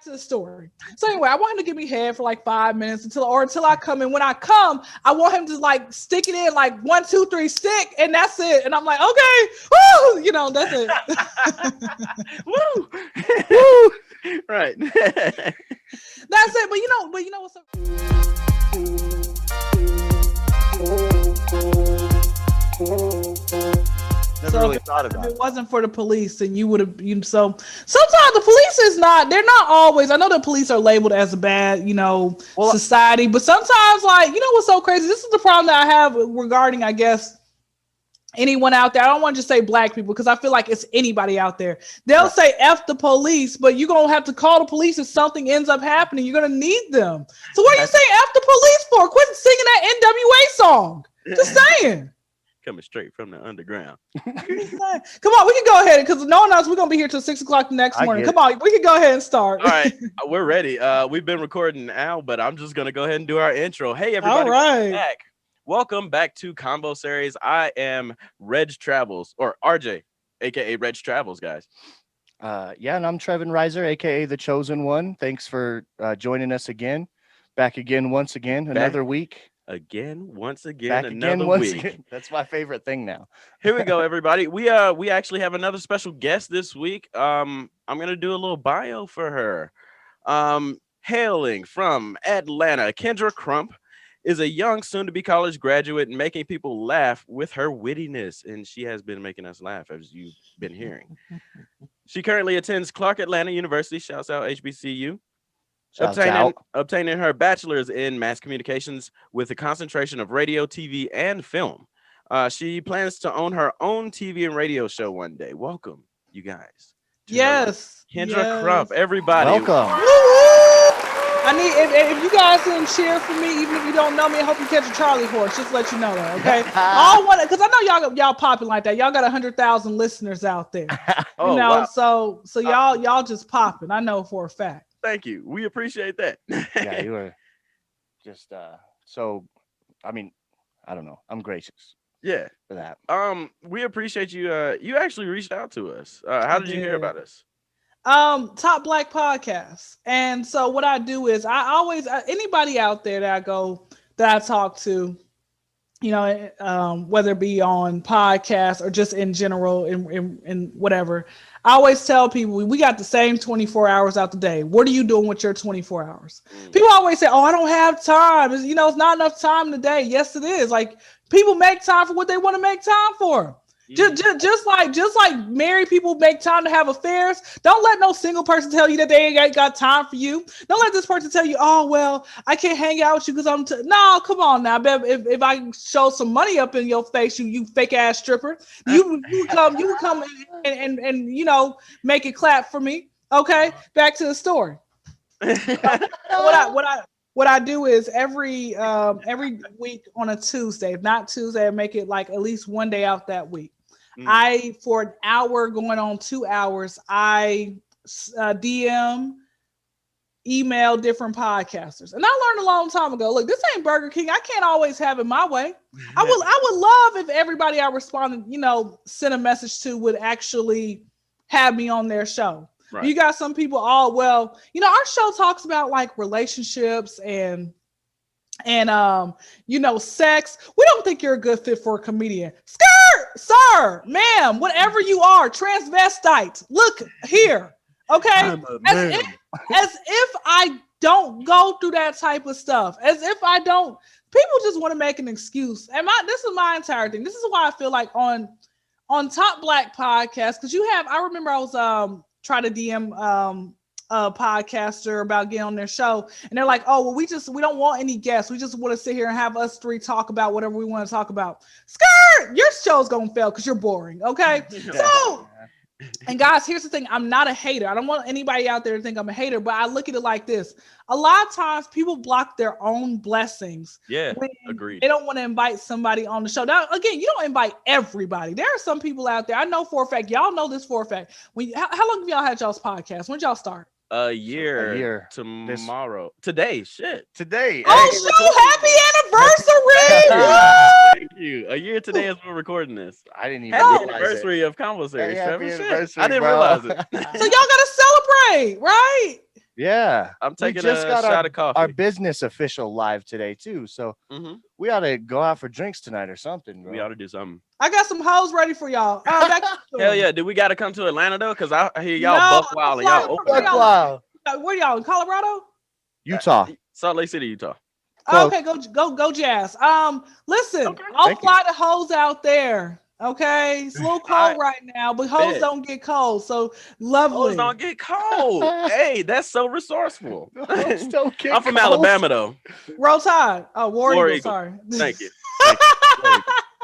to the story. So anyway, I want him to give me head for like 5 minutes until I come. And when I come, I want him to like stick it in like 1, 2, 3, stick, and that's it. And I'm like, okay, woo, that's it. Woo, woo, right. That's it. But you know what's up? Never really thought about it. If it wasn't for the police, then you would have. So sometimes the police they're not always. I know the police are labeled as a bad, society, but sometimes, like, what's so crazy? This is the problem that I have regarding, I guess, anyone out there. I don't want to just say black people because I feel like it's anybody out there. They'll say F the police, but you're going to have to call the police if something ends up happening. You're going to need them. So what are you saying F the police for? Quit singing that NWA song. Just saying. Coming straight from the underground. Come on, we can go ahead because no one else. We're going to be here till 6 o'clock the next morning. Come on, we can go ahead and start. All right, we're ready. We've been recording now, but I'm just going to go ahead and do our intro. Hey, everybody. All right. Back. Welcome back to Combo Series. I am Reg Travels, or RJ, aka Reg Travels, guys. And I'm Trevin Reiser, aka The Chosen One. Thanks for joining us again. Back again, once again, another week. Once again, Back another again, week. Again. That's my favorite thing now. Here we go, everybody. We actually have another special guest this week. I'm gonna do a little bio for her. Hailing from Atlanta, Kyndra Crump is a young, soon-to-be college graduate making people laugh with her wittiness, and she has been making us laugh, as you've been hearing. She currently attends Clark Atlanta University. Shouts out HBCU. Obtaining her bachelor's in mass communications with a concentration of radio, TV, and film. She plans to own her own TV and radio show one day. Welcome, you guys. Yes. Kyndra Crump, everybody. Welcome. I need if you guys didn't cheer for me, even if you don't know me, I hope you catch a Charlie horse. Just to let you know that, okay? I want it because I know y'all popping like that. Y'all got 100,000 listeners out there. Wow. So y'all just popping. I know for a fact. Thank you. We appreciate that. Yeah, you were just so. I mean, I don't know. I'm gracious. Yeah, for that. We appreciate you. You actually reached out to us. How did you hear about us? Top Black Podcast. And so what I do is I always anybody out there that I talk to, whether it be on podcasts or just in general in whatever, I always tell people we got the same 24 hours out the day. What are you doing with your 24 hours? People always say, "Oh, I don't have time." It's not enough time in the day. Yes, it is. Like, people make time for what they want to make time for. Just like married people make time to have affairs. Don't let no single person tell you that they ain't got time for you. Don't let this person tell you, "Oh, well, I can't hang out with you because I'm." No, come on now, babe. If I show some money up in your face, you fake ass stripper, you come and make it clap for me. Okay, back to the story. What I do is every week on a Tuesday, if not Tuesday, I make it like at least one day out that week. For an hour going on 2 hours, I DM, email different podcasters. And I learned a long time ago, look, this ain't Burger King. I can't always have it my way. I would love if everybody I responded, sent a message to would actually have me on their show. Right. You got some people, our show talks about like relationships and sex. We don't think you're a good fit for a comedian. Skirt, sir, ma'am, whatever you are, transvestite. Look here, okay? As if I don't go through that type of stuff. As if I don't. People just want to make an excuse. And this is my entire thing. This is why I feel like on Top Black Podcast, because I remember I was trying to DM a podcaster about getting on their show, and they're like, "Oh, well, we don't want any guests. We just want to sit here and have us three talk about whatever we want to talk about." Skirt, your show's gonna fail because you're boring. Okay, so. And guys, here's the thing. I'm not a hater. I don't want anybody out there to think I'm a hater, but I look at it like this. A lot of times people block their own blessings. Yeah, agreed. They don't want to invite somebody on the show. Now, again, you don't invite everybody. There are some people out there. I know for a fact. Y'all know this for a fact. How long have y'all had y'all's podcast? When did y'all start? A year tomorrow. Today. Today. Oh, happy anniversary! Thank you. A year today as we're recording this. I didn't even realize anniversary of Combo Series. Happy anniversary, I didn't bro. realize it. So y'all gotta celebrate, right? Yeah. I'm taking just a got shot of coffee. Our business official live today too. So we ought to go out for drinks tonight or something, bro. We ought to do something. I got some hoes ready for y'all. Back to the Hell yeah. Do we got to come to Atlanta though? Because I hear y'all buck wild and y'all open. Where y'all in Colorado? Utah. Salt Lake City, Utah. Okay, go Jazz. Listen, I'll fly the hoes out there. Okay, it's a little cold right now, but hoes don't get cold, so lovely. Hoes don't get cold. Hey, that's so resourceful. I'm from cold. Alabama though. Roll Tide. Oh, War Eagle. Sorry. Thank you. Well,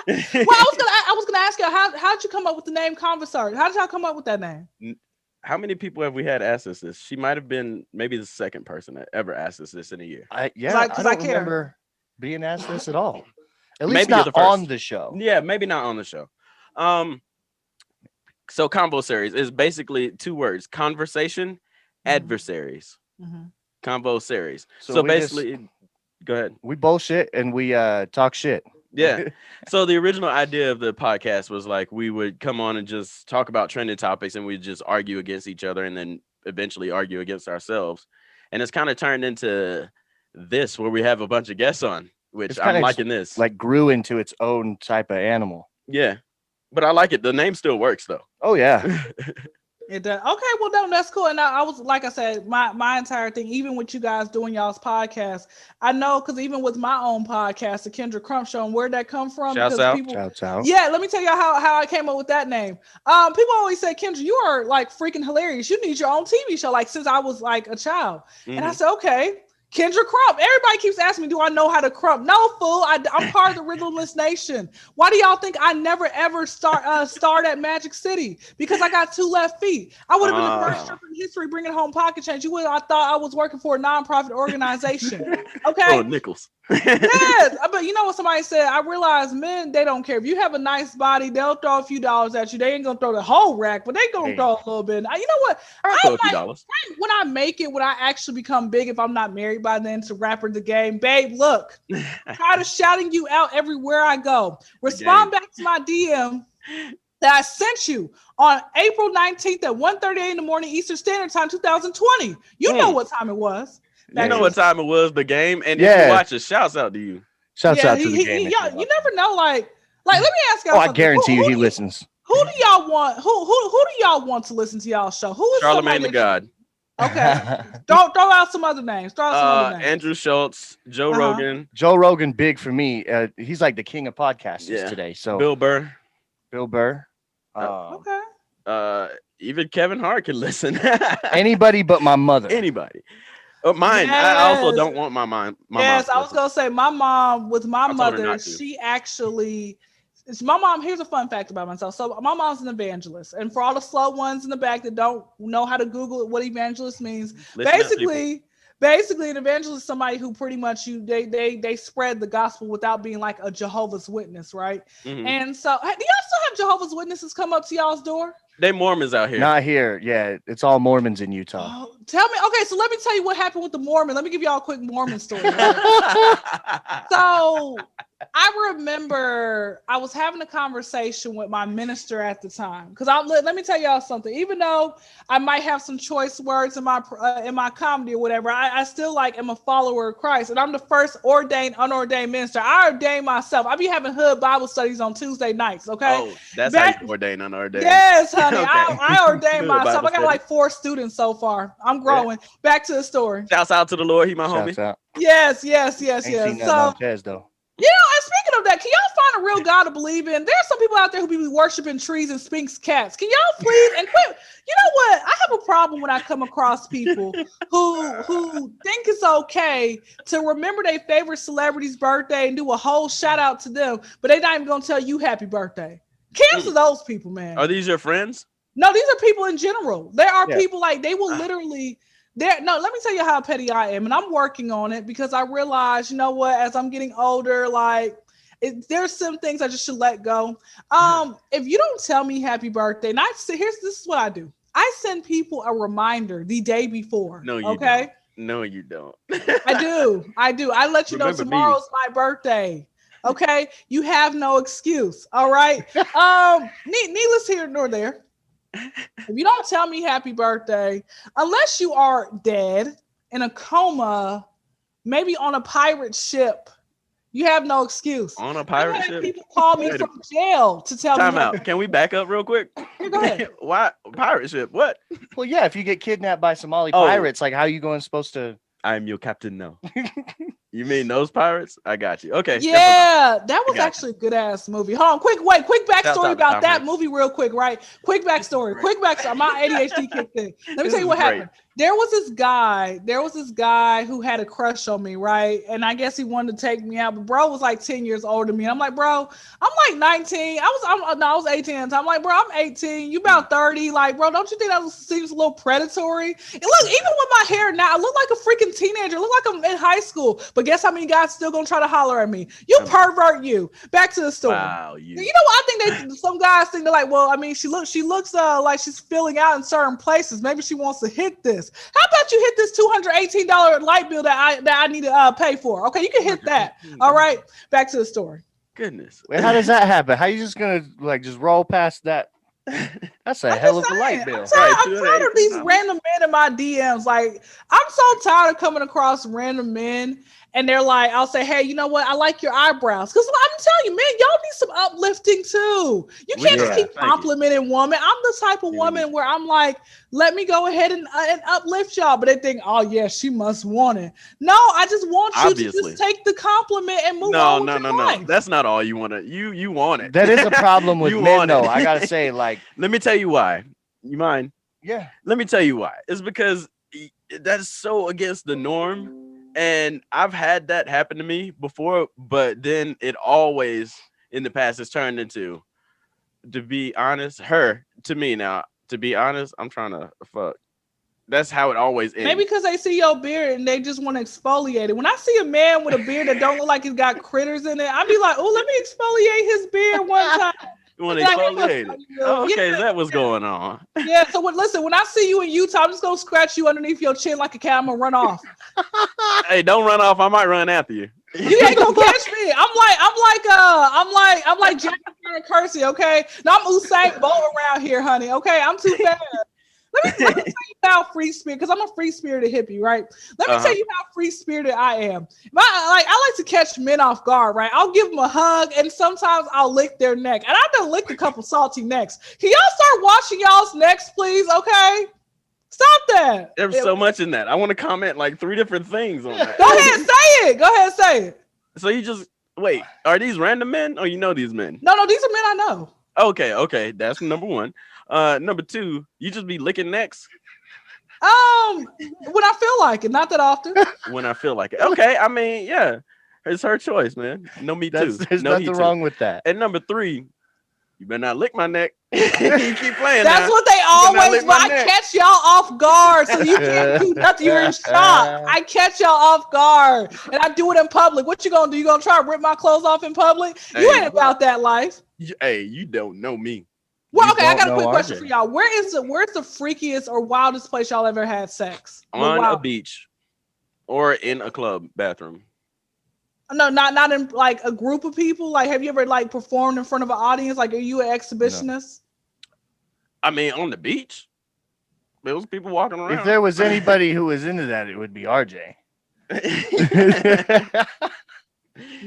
I was gonna ask you how'd you come up with the name Conversary? How did y'all come up with that name? How many people have we had ask us this? She might have been maybe the second person that ever asked us this in a year. I don't remember being asked this at all. At least maybe not on the show. Yeah, maybe not on the show. So Convo Series is basically 2 words: conversation, adversaries. Convo Series. So basically, go ahead. We bullshit and we talk shit. Yeah. So the original idea of the podcast was like we would come on and just talk about trending topics and we'd just argue against each other and then eventually argue against ourselves. And it's kind of turned into this where we have a bunch of guests on, which I'm liking this. Like grew into its own type of animal. Yeah. But I like it. The name still works though. Oh yeah. It does. Okay, well, no, that's cool. And I was, like I said, my entire thing, even with you guys doing y'all's podcast, I know because even with my own podcast, the Kyndra Crump Show, and where'd that come from? Shouts out. Yeah, let me tell you how I came up with that name. People always say, Kyndra, you are like freaking hilarious. You need your own TV show, like since I was like a child. And I said, okay. Kyndra Crump. Everybody keeps asking me, do I know how to crump? No, fool. I'm part of the Rhythmless Nation. Why do y'all think I never ever starred at Magic City? Because I got 2 left feet. I would have been the first stripper in history bringing home pocket change. You would have thought I was working for a nonprofit organization. Okay. Oh, nickels. Yes, but you know what somebody said? I realize men, they don't care. If you have a nice body, they'll throw a few dollars at you. They ain't gonna throw the whole rack, but they gonna throw a little bit. You know what? I'll throw a few dollars. When I make it, when I actually become big, if I'm not married by then to rapper the game, babe, look, tired of shouting you out everywhere I go. Respond back to my DM that I sent you on April 19th at 1:38 in the morning Eastern Standard Time, 2020. You know what time it was. You know what time it was, the game, and if you watch it, shouts out to you. Shouts out to the game. You never know, like let me ask y'all. I guarantee you, he listens. Who do y'all want? Who do y'all want to listen to y'all show? Who is Charlamagne the God? Okay, throw out some other names. Andrew Schultz, Joe Rogan. Joe Rogan, big for me. He's like the king of podcasters today. So Bill Burr. Okay. Even Kevin Hart can listen. Anybody but my mother. Anybody. Mine. Yes. I also don't want my mom. Yes, I was gonna say my mom with my mother. She actually. My mom. Here's a fun fact about myself. So my mom's an evangelist, and for all the slow ones in the back that don't know how to Google what evangelist means, basically, an evangelist is somebody who pretty much they spread the gospel without being like a Jehovah's Witness, right? And so, do y'all still have Jehovah's Witnesses come up to y'all's door? They Mormons out here. Not here. Yeah, it's all Mormons in Utah. Oh, tell me. Okay, so let me tell you what happened with the Mormon. Let me give y'all a quick Mormon story. Right? So I remember I was having a conversation with my minister at the time. Because let me tell y'all something. Even though I might have some choice words in my comedy or whatever, I still am a follower of Christ. And I'm the first unordained minister. I ordained myself. I be having hood Bible studies on Tuesday nights. Okay. Oh, that's how you ordain unordained. Yes, honey. Okay. I ordained myself. I got 4 students so far. I'm growing. Yeah. Back to the story. Shouts out to the Lord. He my homie. Out. Yes. Ain't seen Tez, though. And speaking of that, can y'all find a real God to believe in? There's some people out there who be worshiping trees and Sphinx cats. Can y'all please and quit? You know what? I have a problem when I come across people who think it's okay to remember their favorite celebrity's birthday and do a whole shout out to them, but they're not even gonna tell you happy birthday. Cancel those people, man. Are these your friends? No, these are people in general. There are people they will literally. Let me tell you how petty I am, and I'm working on it because I realize, you know what, as I'm getting older, there's some things I just should let go. If you don't tell me happy birthday, and this is what I do. I send people a reminder the day before. No, you don't. No, you don't. I do. I let you know tomorrow's my birthday. Okay, you have no excuse. All right. Needless here nor there. If you don't tell me happy birthday, unless you are dead in a coma, maybe on a pirate ship, you have no excuse. On a pirate ship? People call me from jail to tell me. Time out. Can we back up real quick? Yeah, go ahead. Why pirate ship? What? Well, yeah, if you get kidnapped by Somali pirates, like how are you supposed to? I'm your captain now. You mean those pirates? I got you. Okay. Yeah, that was actually a good ass movie. Hold on, quick backstory about that movie, real quick, right? Quick backstory. My ADHD kicked in. Let me tell you what happened. There was this guy who had a crush on me, right? And I guess he wanted to take me out, but bro was like 10 years older than me. I'm like, bro, I'm like 19. I was 18 at the time. I'm like, bro, I'm 18. You about 30. Like, bro, don't you think that seems a little predatory? And look, even with my hair now, I look like a freaking teenager. I look like I'm in high school. But guess how many guys still gonna try to holler at me? You pervert, you. Back to the story. Wow, you know what? I think some guys think they're like, well, I mean, she looks like she's filling out in certain places. Maybe she wants to hit this. How about you hit this $218 light bill that I need to pay for? Okay, you can hit that. All right, back to the story. Goodness. Wait, how does that happen? How you just gonna just roll past that? That's a hell of a light bill. I'm tired of these random men in my DMs. Like, I'm so tired of coming across random men. And they're like, I'll say, hey, you know what? I like your eyebrows. Because I'm telling you, man, y'all need some uplifting too. You can't just keep complimenting women. I'm the type of woman where I'm like, let me go ahead and uplift y'all. But they think, oh, yeah, she must want it. No, I just want you to just take the compliment and move on with your life. That's not all you want to. You want it. That is a problem with men, though. I got to say, like. Let me tell you why. You mind? Yeah. Let me tell you why. It's because that's so against the norm. And I've had that happen to me before, but then it always in the past has turned into, to be honest, to be honest, I'm trying to fuck. That's how it always ends. Maybe because they see your beard and they just want to exfoliate it. When I see a man with a beard that don't look like he's got critters in it, I'd be like, oh, let me exfoliate his beard one time. You want to exfoliate it? Oh, okay, is that what's going on? Yeah, so listen, when I see you in Utah, I'm just going to scratch you underneath your chin like a cat. I'm going to run off. Hey, don't run off. I might run after you. You ain't gonna catch me. I'm like Jack Kersey, okay? Now I'm Usain Bolt around here, honey. Okay, I'm too fast. Let me tell you how free spirit, because I'm a free spirited hippie, right? Let me tell you how free spirited I am. I like to catch men off guard, right? I'll give them a hug, and sometimes I'll lick their neck, and I've done licked a couple salty necks. Can y'all start washing y'all's necks, please? Okay. Stop that. There's so much in that. I want to comment like 3 different things on that. Go ahead, say it. So you just wait. Are these random men or you know these men? No, these are men I know. Okay. That's number 1. Number 2, you just be licking necks? When I feel like it, not that often. When I feel like it. Okay, I mean, yeah. It's her choice, man. No, me too. There's nothing wrong with that. And number 3, you better not lick my neck. You keep playing. That's what they always. But I catch y'all off guard, so you can't do nothing. You're in shock. I catch y'all off guard, and I do it in public. What you gonna do? You gonna try to rip my clothes off in public? You ain't about that life. Hey, you don't know me. Well, okay, I got a quick question for y'all. Where's the freakiest or wildest place y'all ever had sex? On a beach, or in a club bathroom. No, not in like a group of people. Like, have you ever like performed in front of an audience? Like, are you an exhibitionist? No. I mean, on the beach, there was people walking around. If there was anybody who was into that, it would be RJ.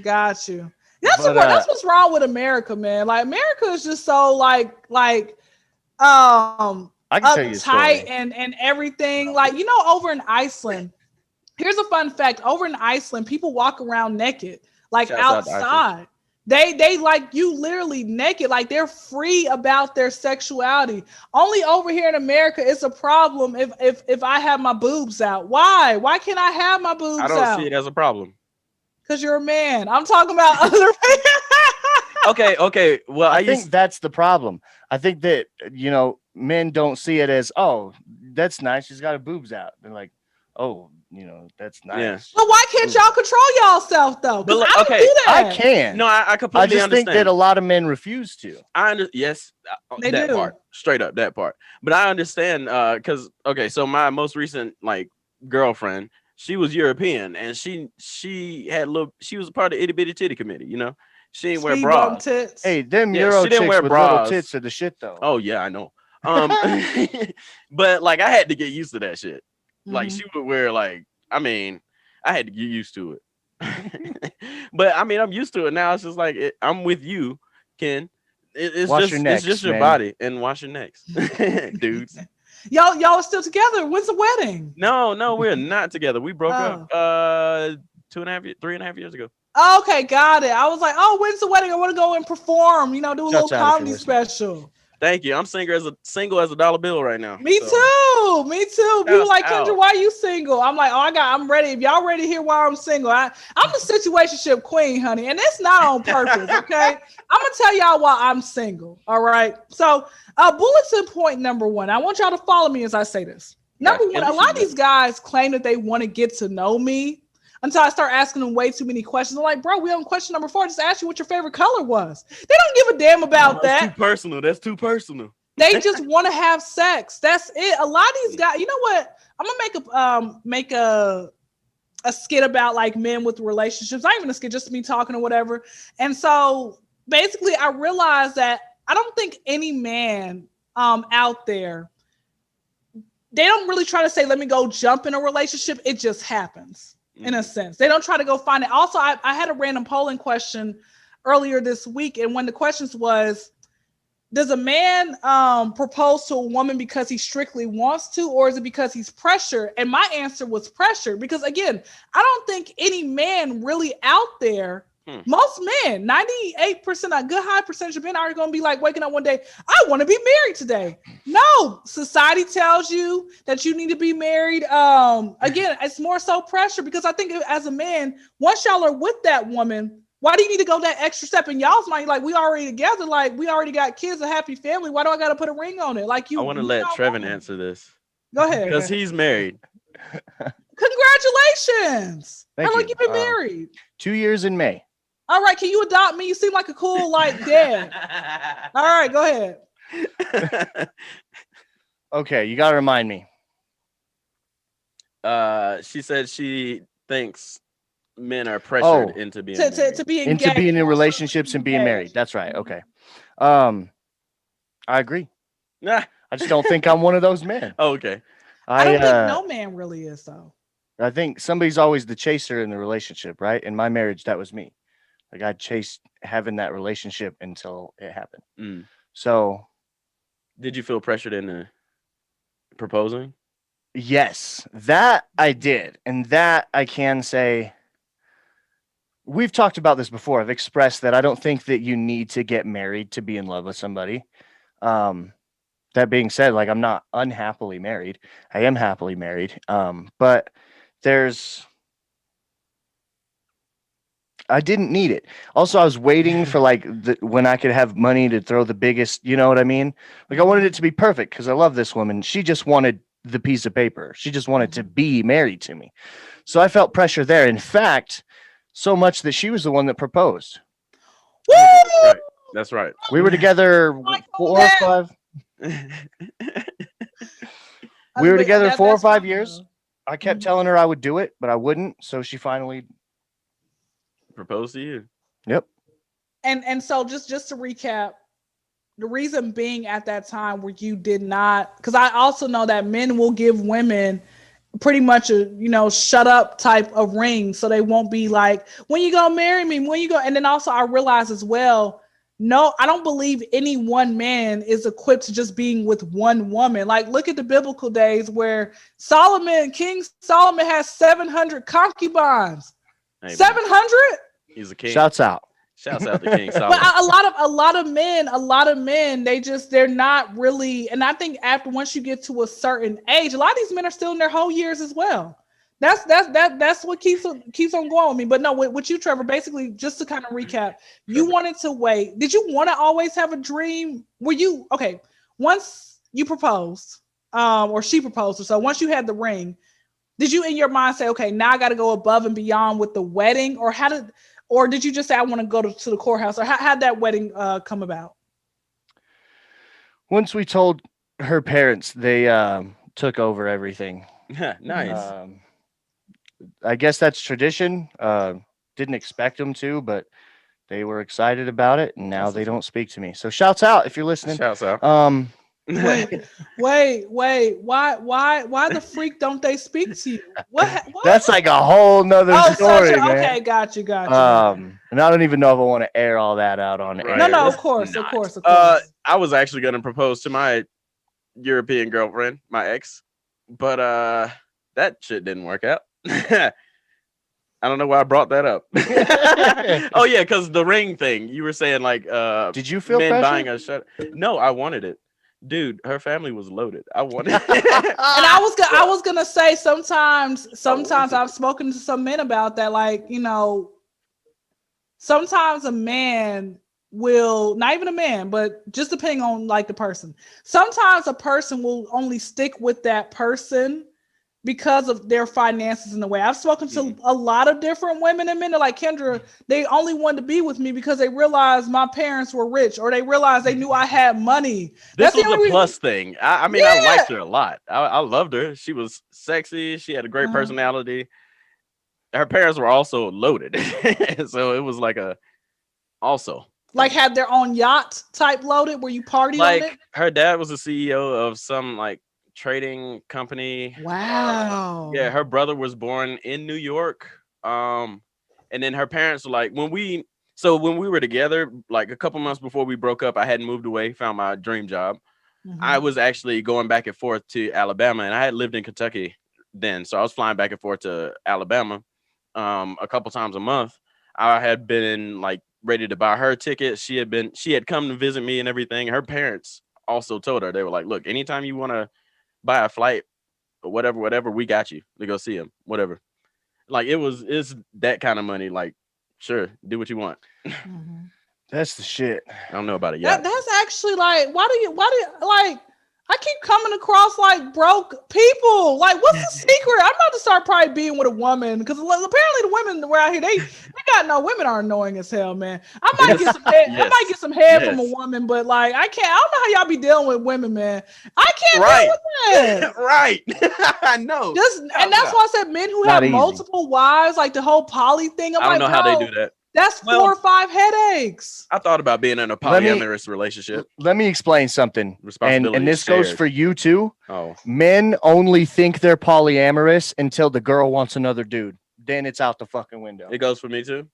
Got you. That's what's wrong with America, man. Like, America is just so I can tell you uptight and everything. Like, over in Iceland. Here's a fun fact. Over in Iceland, people walk around naked, like outside. They like you literally naked, like they're free about their sexuality. Only over here in America, it's a problem if I have my boobs out. Why? Why can't I have my boobs out? I don't see it as a problem. Because you're a man. I'm talking about other men. Okay. Well, I think that's the problem. I think that, men don't see it as, oh, that's nice. She's got her boobs out. They're like, oh, that's nice. Yeah. But why can't y'all control yourself though? Because I don't do that. I can. No, I completely understand. I just think that a lot of men refuse to. Yes, they that do. Part, straight up that part. But I understand because so my most recent girlfriend, she was European and she was a part of the Itty Bitty Titty Committee. She didn't wear bras. Tits. Hey, them Euro chicks with little tits are the shit though. Oh yeah, I know. Um, but like I had to get used to that shit. Like Mhm. she would wear like, I mean, I had to get used to it. But I mean, I'm used to it now. It's just like I'm with you, Ken. Wash your It's necks, just your man. body and wash your necks, dudes. Y'all are still together. When's the wedding? No, we're not together. We broke up Oh. 3.5 years ago. Okay, got it. I was like, oh, when's the wedding? I want to go and perform, do a little Shouts out if you're comedy listening. special. Thank you. I'm single as a dollar bill right now. Me so. too. Me too. People Shouts like, out. Kyndra, why you single? I'm like, I'm ready. If y'all ready to hear why I'm single, I'm the situationship queen, honey. And it's not on purpose, okay? I'm going to tell y'all why I'm single, all right? So bulletin point number 1. I want y'all to follow me as I say this. Number 1, a lot of these guys claim that they want to get to know me until I start asking them way too many questions. I'm like, bro, we on question number 4. Just ask you what your favorite color was. They don't give a damn about that. That's too personal. That's too personal. They just want to have sex. That's it. A lot of these guys, you know what? I'm gonna make a skit about like men with relationships. Not even a skit, just me talking or whatever. And so basically, I realized that I don't think any man out there, they don't really try to say, let me go jump in a relationship. It just happens in a sense. They don't try to go find it. Also, I had a random polling question earlier this week. And one of the questions was, does a man propose to a woman because he strictly wants to, or is it because he's pressured? And my answer was pressure, because again, I don't think any man really out there, most men, 98%, a good high percentage of men are going to be like waking up one day, I want to be married today. No, society tells you that you need to be married. Again, it's more so pressure, because I think as a man, once y'all are with that woman, why do you need to go that extra step? In y'all's mind, like, we already together, like we already got kids, a happy family. Why do I got to put a ring on it? Like, I want to let Trevin answer this. Go ahead. Because he's married. Congratulations. Thank How long you. you been married? 2 years in May. All right. Can you adopt me? You seem like a cool, like, dad. All right. Go ahead. Okay. You got to remind me. She said she thinks men are pressured into being to be engaged. Into being in relationships and being married. That's right. Okay. I agree. I just don't think I'm one of those men. Okay. I don't think no man really is, though. I think somebody's always the chaser in the relationship, right? In my marriage, that was me. Like, I chased having that relationship until it happened. So, did you feel pressured into proposing? Yes, that I did. And that I can say, we've talked about this before. I've expressed that I don't think that you need to get married to be in love with somebody. That being said, like, I'm not unhappily married. I am happily married. But I didn't need it. Also, I was waiting for like when I could have money to throw the biggest, you know what I mean? Like, I wanted it to be perfect because I love this woman. She just wanted the piece of paper. She just wanted to be married to me. So I felt pressure there. In fact, so much that she was the one that proposed. Woo! Right. That's right. We were together 4 or 5. We were together 4 or 5 years. I kept telling her I would do it, but I wouldn't. So she finally proposed to you. Yep. And so just to recap, the reason being at that time where you did not, because I also know that men will give women pretty much a shut up type of ring, so they won't be like, when you gonna marry me, when you go. And then also I realize as well, no, I don't believe any one man is equipped to just being with one woman. Like, look at the biblical days where King Solomon has 700 concubines. 700? He's a king. Shouts out to King Solomon. But a lot of men, they're not really. And I think once you get to a certain age, a lot of these men are still in their whole years as well. That's what keeps on going with me. But no, with you, Trevor, basically, just to kind of recap, you wanted to wait. Did you want to always have a dream? Were you okay once you proposed, or she proposed, or so once you had the ring? Did you in your mind say, okay, now I got to go above and beyond with the wedding, or did you just say, I want to go to the courthouse, or how'd that wedding come about? Once we told her parents, they took over everything. Nice. I guess that's tradition. Didn't expect them to, but they were excited about it, and now they don't speak to me. So shouts out if you're listening. Shouts out. Wait. Why the freak don't they speak to you? What? That's like a whole nother Oh, story, man. okay, got you. And I don't even know if I want to air all that out on Right. air. No, of Let's course. I was actually gonna propose to my European girlfriend, my ex, but that shit didn't work out. I don't know why I brought that up. Oh yeah, because the ring thing. You were saying like Did you feel men pressure? buying a shut. No, I wanted it. Dude, her family was loaded. I wanted it. And I was gonna say sometimes I've spoken to some men about that, like, sometimes a man will, not even a man, but just depending on like the person. Sometimes a person will only stick with that person because of their finances in a way. I've spoken to a lot of different women and men. They're like, Kyndra, they only wanted to be with me because they realized my parents were rich, or they realized they knew I had money. This was a plus thing. I mean, I liked her a lot. I loved her. She was sexy. She had a great personality. Her parents were also loaded. So it was like like had their own yacht type loaded where you party on it. Her dad was the CEO of some like trading company. Wow. Yeah, her brother was born in New York. And then her parents were like, when we were together, like a couple months before we broke up, I hadn't moved away, found my dream job. I was actually going back and forth to Alabama, and I had lived in Kentucky then. So I was flying back and forth to Alabama a couple times a month. I had been like ready to buy her ticket. She had come to visit me and everything. Her parents also told her, they were like, look, anytime you want to buy a flight or whatever, we got you to go see him, whatever. Like it's that kind of money. Like, sure, do what you want. That's the shit. I don't know about it yet. That's actually like, why do you like, I keep coming across like broke people. Like, what's the secret? I'm about to start probably being with a woman, because apparently the women around here, they got no, women are annoying as hell, man. I might get some head. I might get some head from a woman, but like I don't know how y'all be dealing with women, man. I can't deal with that. Right. I know. And that's why I said men who have multiple wives, like the whole poly thing. I don't know how they do that. That's 4 or 5 headaches. I thought about being in a polyamorous relationship. Let me explain something. And this goes for you too. Oh. Men only think they're polyamorous until the girl wants another dude. Then it's out the fucking window. It goes for me too.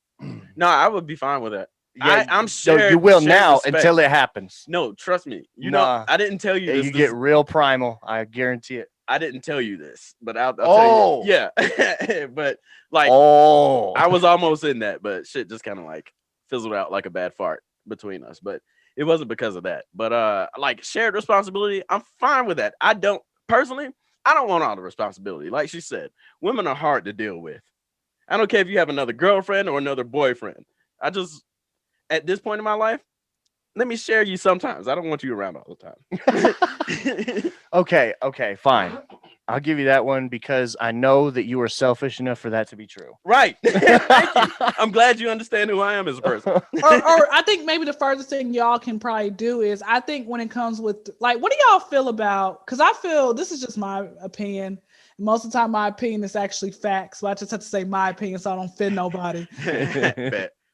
No, I would be fine with that. Yeah, I'm sure. So you will now until it happens. No, trust me. You know, I didn't tell you this. You get real primal. I guarantee it. I didn't tell you this, but I'll tell you. Yeah. But like, I was almost in that, but shit just kind of like fizzled out like a bad fart between us. But it wasn't because of that. But like shared responsibility, I'm fine with that. I don't want all the responsibility. Like she said, women are hard to deal with. I don't care if you have another girlfriend or another boyfriend. At this point in my life, let me share you sometimes. I don't want you around all the time. Okay, fine. I'll give you that one because I know that you are selfish enough for that to be true. Right. Thank you. I'm glad you understand who I am as a person. or I think maybe the furthest thing y'all can probably do is, I think when it comes with like, what do y'all feel about, because I feel, this is just my opinion. Most of the time my opinion is actually facts, but I just have to say my opinion so I don't offend nobody.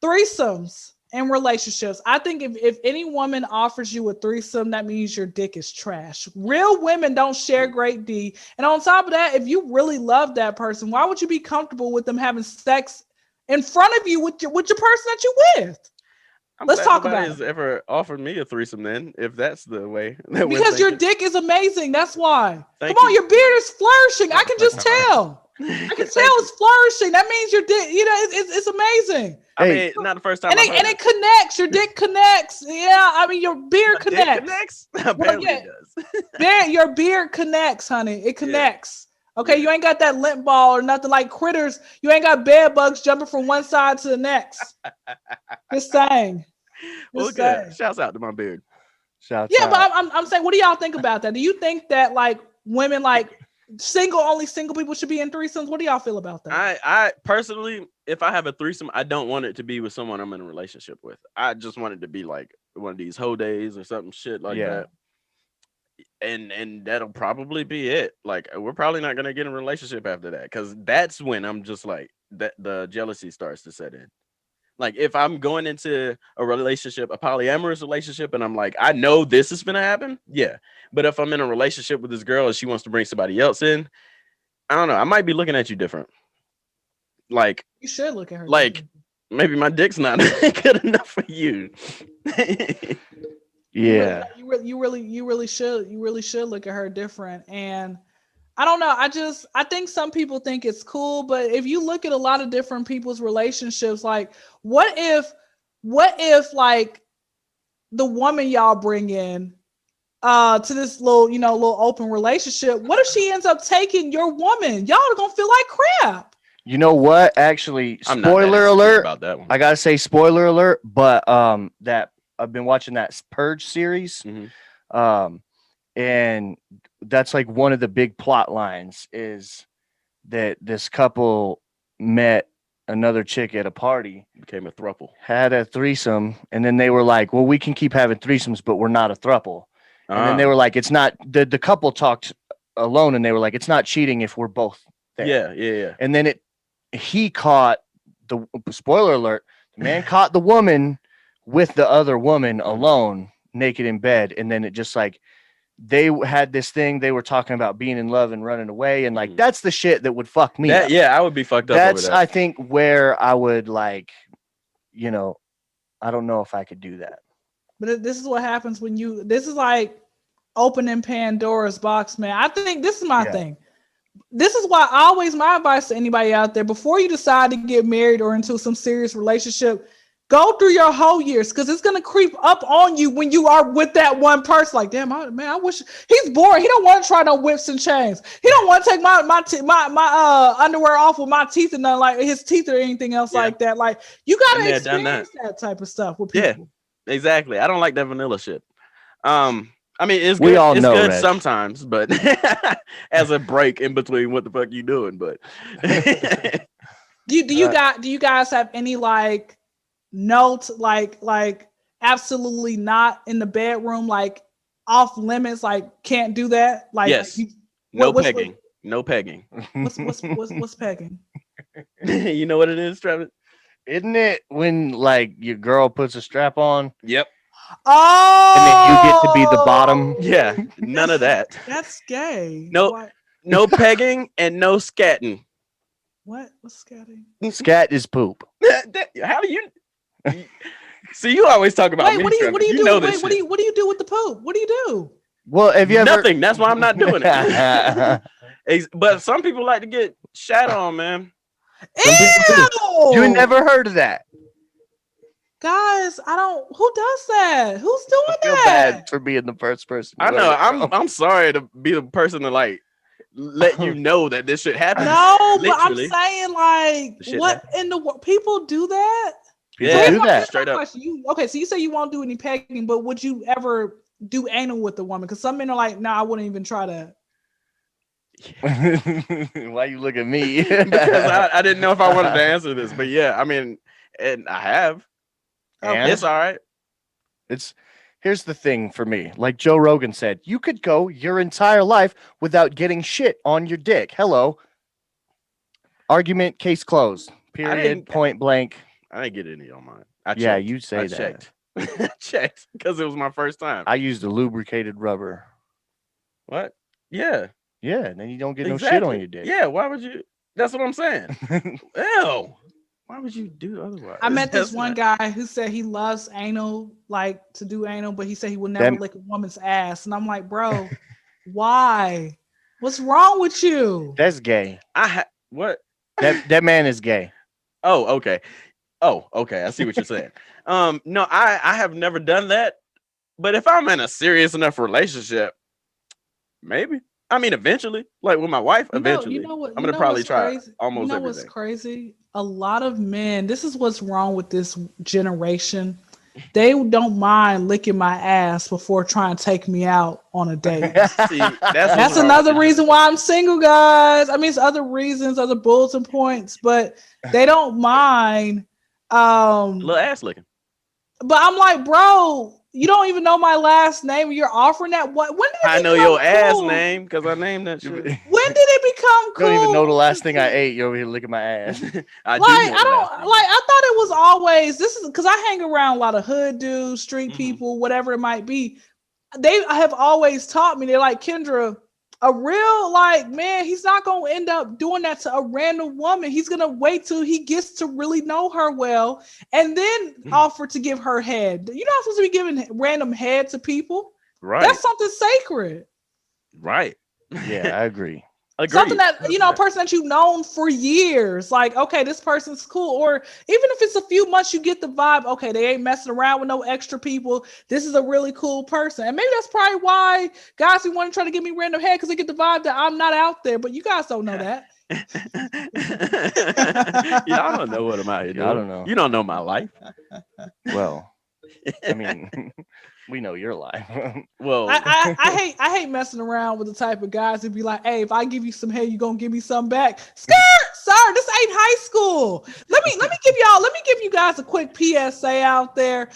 Threesomes in relationships. I think if any woman offers you a threesome, that means your dick is trash. Real women don't share great D. And on top of that, if you really love that person, why would you be comfortable with them having sex in front of you with your person that you with? Let's talk about it. Nobody's ever offered me a threesome then, if that's the way. Because your dick is amazing. That's why. Come on, your beard is flourishing. I can just tell. I can tell it's flourishing. That means your dick, it's amazing. I mean, not the first time. And it connects. Your dick connects. Yeah, I mean, your beard connects. Apparently it does. Your beard connects, honey. It connects. Yeah. Okay, you ain't got that lint ball or nothing like critters. You ain't got bed bugs jumping from one side to the next. Just saying. Okay. Shouts out to my beard. Shouts out. But I'm saying, what do y'all think about that? Do you think that like women, like only single people should be in threesomes? What do y'all feel about that? I personally, if I have a threesome, I don't want it to be with someone I'm in a relationship with. I just want it to be like one of these hoe days or something shit like that. And that'll probably be it. Like, we're probably not gonna get in a relationship after that, because that's when I'm just like, that the jealousy starts to set in. Like if I'm going into a relationship, a polyamorous relationship, and I'm like, I know this is gonna happen, yeah. But if I'm in a relationship with this girl and she wants to bring somebody else in, I don't know. I might be looking at you different. Like You should look at her. Like maybe my dick's not good enough for you. Yeah. You really should look at her different. And I don't know. I think some people think it's cool, but if you look at a lot of different people's relationships, like what if like the woman y'all bring in to this little open relationship, what if she ends up taking your woman? Y'all are gonna feel like crap. You know what? Actually, spoiler alert. About that one. I gotta say spoiler alert, but that I've been watching that Purge series. And that's like one of the big plot lines is that this couple met another chick at a party, became a throuple, had a threesome, and then they were like, well, we can keep having threesomes, but we're not a throuple. And then they were like, it's not, the couple talked alone and they were like, it's not cheating if we're both there. Yeah. And then he caught the, spoiler alert, the man caught the woman with the other woman alone, naked in bed. And then it just like, they had this thing, they were talking about being in love and running away. And like, that's the shit that would fuck me up. Yeah, I would be fucked up That's, over that. I think, where I would like, I don't know if I could do that. But this is what happens when this is like opening Pandora's box, man. I think this is my thing. This is why my advice to anybody out there, before you decide to get married or into some serious relationship, go through your whole years, because it's going to creep up on you when you are with that one person. Like, damn, I wish he's bored. He don't want to try no whips and chains. He don't want to take my underwear off with my teeth and nothing, like his teeth or anything else like that. Like, you got to experience that type of stuff with people. Yeah, exactly. I don't like that vanilla shit. I mean, it's good. We all it's know, good Reg. Sometimes, but as a break in between what the fuck you doing. But do you guys have any like notes like absolutely not in the bedroom, like off limits, like can't do that? Like, yes, no pegging. What's pegging? You know what it is, Travis? Isn't it when like your girl puts a strap on? Yep. Oh, and then you get to be the bottom. Yeah, none of that. That's gay. No pegging and no scatting. What's scatting? Scat is poop. How do you? See, you always talk about. Wait, what do you do? Wait, what do you do with the poop? What do you do? Well, have you ever? Nothing. That's why I'm not doing it. But some people like to get shat on, man. Ew! You never heard of that? Guys, who does that? Who's doing I feel that? bad for being the first person. I know. I'm sorry to be the person to like let you know that this should happen. No, but I'm saying like, what in the world? People do that? People do that. Straight up. So you say you won't do any pegging, but would you ever do anal with the woman? Because some men are like, no, I wouldn't even try that. Why you look at me? Because I didn't know if I wanted to answer this, but yeah, I mean, and I have. And it's all right. Here's the thing for me. Like Joe Rogan said, you could go your entire life without getting shit on your dick. Hello. Argument, case closed. Period. Point blank. I didn't get any on mine. You say I that. Checked. I checked because it was my first time. I used a lubricated rubber. What? Yeah. Yeah, and then you don't get no shit on your dick. Yeah, why would you? That's what I'm saying. Ew. Why would you do otherwise? I met this one guy who said he loves anal, like to do anal, but he said he would never lick a woman's ass. And I'm like, bro, why? What's wrong with you? That's gay. What? That man is gay. Oh, okay. I see what you're saying. No, I have never done that. But if I'm in a serious enough relationship, maybe. I mean, eventually, like with my wife, eventually, I'm gonna probably try almost everything. What's crazy? A lot of men. This is what's wrong with this generation. They don't mind licking my ass before trying to take me out on a date. See, that's another reason why I'm single, guys. I mean, it's other reasons, other bulletin points, but they don't mind. Little ass licking. But I'm like, bro, You don't even know my last name. You're offering that. What? When did it I know become your ass cool? name because I named that shit. When did it become cool? You don't even know the last thing I ate. You're over here licking my ass. I thought it was always this is because I hang around a lot of hood dudes, street people, whatever it might be. They have always taught me, they're like, Kyndra, a real like man, he's not gonna end up doing that to a random woman. He's gonna wait till he gets to really know her well and then offer to give her head. You're not supposed to be giving random head to people. Right. That's something sacred. Right. Yeah, I agree. Something that, a person that you've known for years, like, okay, this person's cool. Or even if it's a few months, you get the vibe, okay, they ain't messing around with no extra people. This is a really cool person. And maybe that's probably why guys who want to try to give me random head, because they get the vibe that I'm not out there, but you guys don't know that. Y'all don't know what I'm out here doing. I don't know. You don't know my life. Well, I mean, we know your life. Well, I hate messing around with the type of guys who'd be like, hey, if I give you some head, you gonna give me some back. Skirt, sir, this ain't high school. Let me give you guys a quick PSA out there.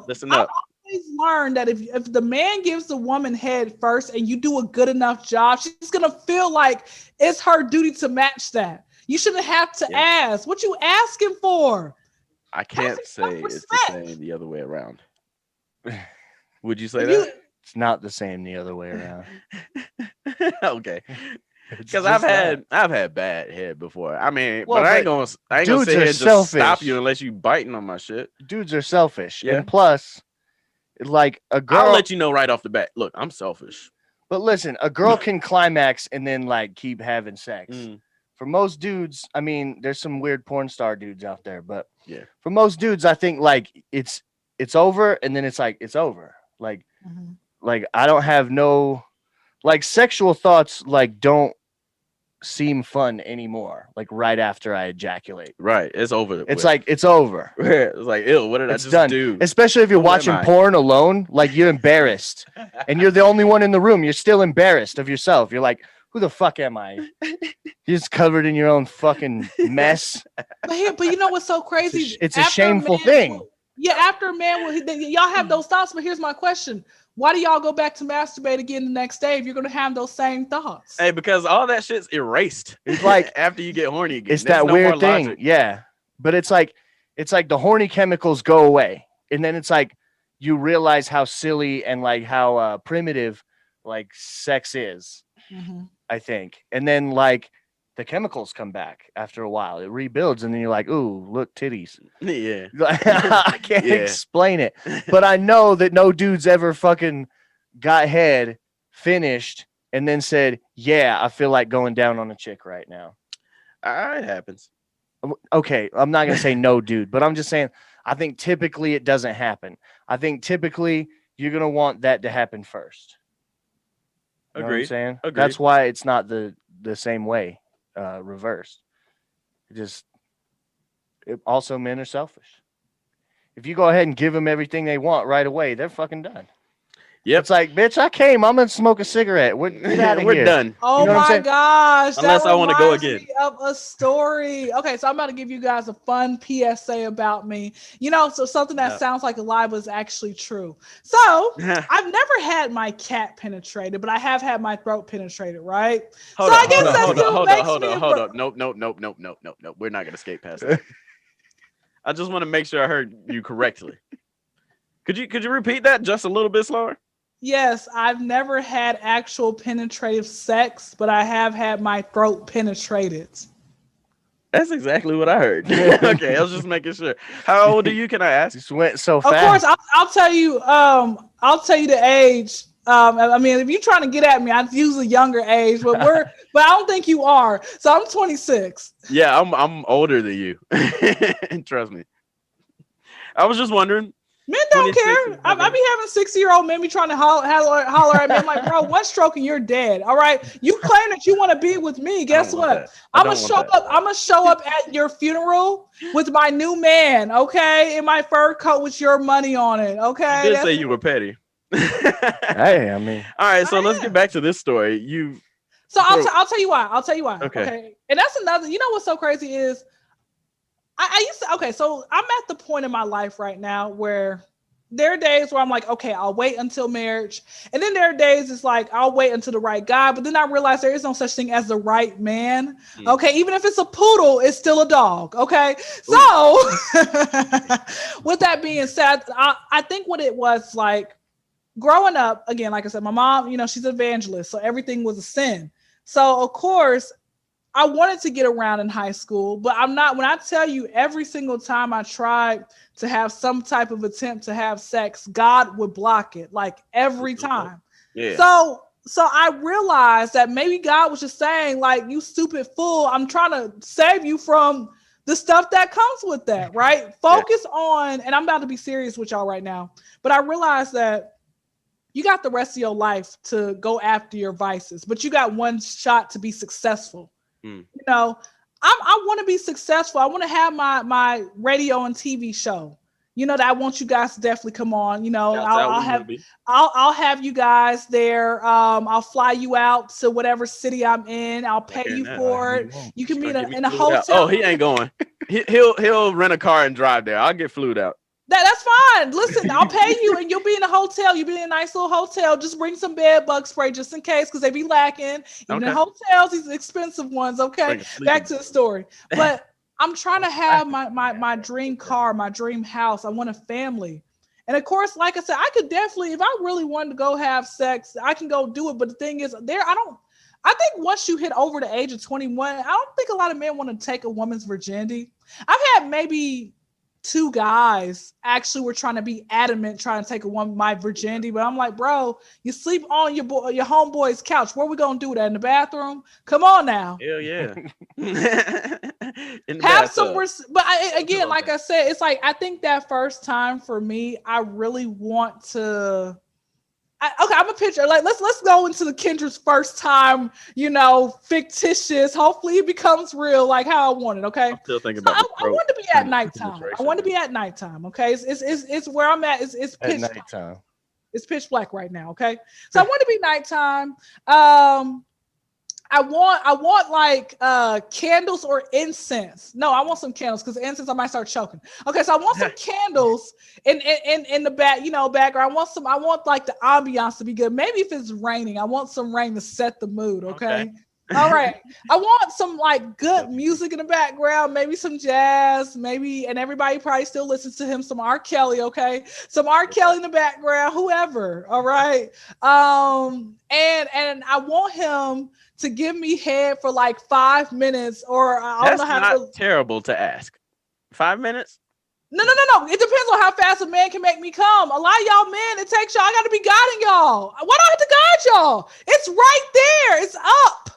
Listen up. I've always learned that if the man gives the woman head first and you do a good enough job, she's gonna feel like it's her duty to match that. You shouldn't have to ask. What you asking for? I can't say it's the same the other way around. Would you say that? It's not the same the other way around. Okay. Because I've had bad head before. I mean, well, but I ain't gonna sit here and just stop you unless you biting on my shit. Dudes are selfish. Yeah. And plus, like a girl, I'll let you know right off the bat. Look, I'm selfish. But listen, a girl can climax and then like keep having sex. For most dudes, I mean, there's some weird porn star dudes out there, but yeah, for most dudes, I think like it's over and then it's like it's over. Like I don't have no like sexual thoughts like don't seem fun anymore. Like right after I ejaculate. Right. It's over. It's like it's over. It's like, ew, what did I just do? Especially if you're watching porn alone, like you're embarrassed and you're the only one in the room. You're still embarrassed of yourself. You're like, who the fuck am I? You're just covered in your own fucking mess. But you know what's so crazy? It's a shameful thing. After a man, y'all have those thoughts. But here's my question: why do y'all go back to masturbate again the next day if you're gonna have those same thoughts? Hey, because all that shit's erased. It's like after you get horny again. It's that weird thing, yeah. But it's like the horny chemicals go away, and then it's like you realize how silly and like how primitive like sex is. I think. And then like the chemicals come back after a while. It rebuilds and then you're like, ooh, look, titties. Yeah. I can't explain it. But I know that no dude's ever fucking got head, finished, and then said, yeah, I feel like going down on a chick right now. It happens. Okay, I'm not going to say no dude, but I'm just saying I think typically it doesn't happen. I think typically you're going to want that to happen first. You know what I'm saying? Agreed. That's why it's not the same way, reversed. Also, men are selfish. If you go ahead and give them everything they want right away, they're fucking done. Yep. It's like, bitch, I came. I'm gonna smoke a cigarette. Get out of here. We're done. Oh, you know my gosh! Unless I want to go again. Of a story. Okay, so I'm about to give you guys a fun PSA about me. So something that sounds like a lie was actually true. So I've never had my cat penetrated, but I have had my throat penetrated. Right? Hold up. Nope. We're not gonna skate past that. I just want to make sure I heard you correctly. Could you repeat that just a little bit slower? Yes, I've never had actual penetrative sex, but I have had my throat penetrated. That's exactly what I heard. Okay, I was just making sure. How old are you? Can I ask? This went so fast. Of course, I'll tell you. I'll tell you the age. I mean, if you're trying to get at me, I'd use a younger age, but but I don't think you are. So I'm 26. Yeah, I'm older than you. Trust me. I was just wondering. Men don't care. I be having 60-year-old men be trying to holler at me. I'm like, bro, one stroke and you're dead. All right. You claim that you want to be with me. Guess what? I'm gonna show up at your funeral with my new man, okay? In my fur coat with your money on it. Okay. You did say you were petty. Hey, I mean. All right, so let's get back to this story. I'll tell you why. Okay. And that's another, what's so crazy is I used to, so I'm at the point in my life right now where there are days where I'm like, okay, I'll wait until marriage. And then there are days it's like, I'll wait until the right guy. But then I realize there is no such thing as the right man. Okay. Even if it's a poodle, it's still a dog. Okay. So with that being said, I think what it was like growing up, again, like I said, my mom, she's an evangelist. So everything was a sin. So of course, I wanted to get around in high school, but I'm not. When I tell you every single time I tried to have some type of attempt to have sex, God would block it, like every time. Yeah. So I realized that maybe God was just saying, like, you stupid fool, I'm trying to save you from the stuff that comes with that, right? Focus on, and I'm about to be serious with y'all right now, but I realized that you got the rest of your life to go after your vices, but you got one shot to be successful. I want to be successful. I want to have my radio and TV show, that I want you guys to definitely come on. I'll have you guys there. I'll fly you out to whatever city I'm in. I'll pay you for it. You can meet in a hotel. Oh, he ain't going. He'll rent a car and drive there. I'll get flued out. That's fine. Listen, I'll pay you and you'll be in a hotel. You'll be in a nice little hotel. Just bring some bed bug spray just in case, because they be lacking. Even in hotels, these expensive ones. Okay, back to the story. But I'm trying to have my dream car, my dream house. I want a family. And of course, like I said, I could definitely, if I really wanted to go have sex, I can go do it. But the thing is, I think once you hit over the age of 21, I don't think a lot of men want to take a woman's virginity. I've had maybe 2 guys actually were trying to be adamant, trying to take my virginity, but I'm like, bro, you sleep on your homeboy's couch. Where we gonna do that, in the bathroom? Come on now. Hell yeah. Have some, but again, like I said, it's like I think that first time for me, I really want to. I'm a picture. Like let's go into the Kyndra's first time. Fictitious. Hopefully it becomes real, like how I want it. Okay. I'm still thinking about. I want to be at nighttime. I want to be at nighttime. Okay. It's where I'm at. It's pitch at nighttime. Black. It's pitch black right now. Okay. So I want to be nighttime. I want like candles or incense. No, I want some candles, because incense I might start choking. Okay, so I want some candles in the background. I want like the ambiance to be good. Maybe if it's raining, I want some rain to set the mood. Okay. All right. I want some like good music in the background, maybe some jazz, and everybody probably still listens to him, some R. Kelly, okay? Some R. Kelly in the background, whoever, all right? And I want him to give me head for like 5 minutes, or I don't know how. That's not terrible to ask. 5 minutes? No. It depends on how fast a man can make me come. A lot of y'all men, it takes y'all. I got to be guiding y'all. Why do I have to guide y'all? It's right there. It's up.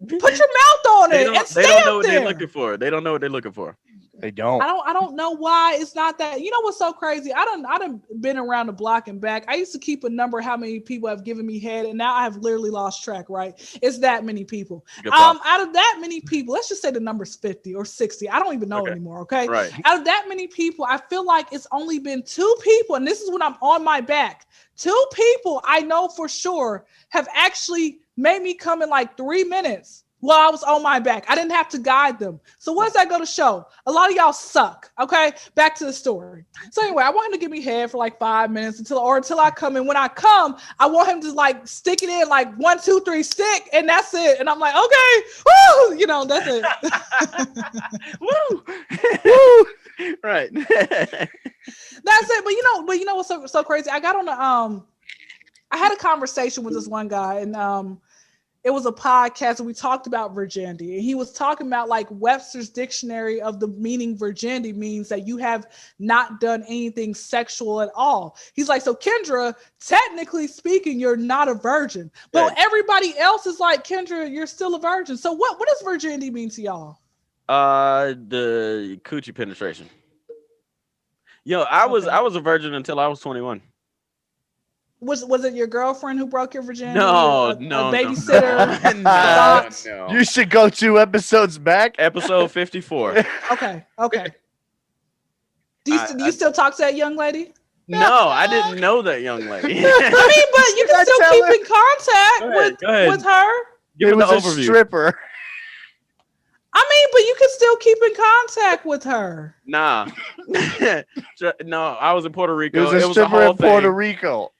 Put your mouth on it and stay up there. They don't know what they're looking for. They don't know what they're looking for. They don't. I don't know why it's not that. You know what's so crazy? I done been around the block and back. I used to keep a number of how many people have given me head, and now I have literally lost track. Right? It's that many people. Out of that many people, let's just say the number's 50 or 60. I don't even know anymore. Okay. Right. Out of that many people, I feel like it's only been 2 people, and this is when I'm on my back. 2 people I know for sure have actually made me come in like 3 minutes. While I was on my back. I didn't have to guide them. So what does that go to show? A lot of y'all suck. Okay. Back to the story. So anyway, I want him to give me head for like 5 minutes until I come. And when I come, I want him to like stick it in like 1, 2, 3, stick. And that's it. And I'm like, okay, woo, that's it. Woo. Woo. Right. That's it. But you know what's so crazy? I got on I had a conversation with this one guy, and it was a podcast, and we talked about virginity, and he was talking about like Webster's dictionary of the meaning virginity means that you have not done anything sexual at all. He's like, so Kyndra, technically speaking, you're not a virgin, but everybody else is like, Kyndra, you're still a virgin. So what does virginity mean to y'all? The coochie penetration. I was a virgin until I was 21. Was it your girlfriend who broke your virginity? No, a babysitter? No. You should go 2 episodes back. Episode 54. Okay. Do you still talk to that young lady? No, I didn't know that young lady. I mean, but you can still keep in contact with her. It was a stripper. I mean, but you can still still keep in contact with her? Nah. No, I was in Puerto Rico. It was a stripper in Puerto Rico.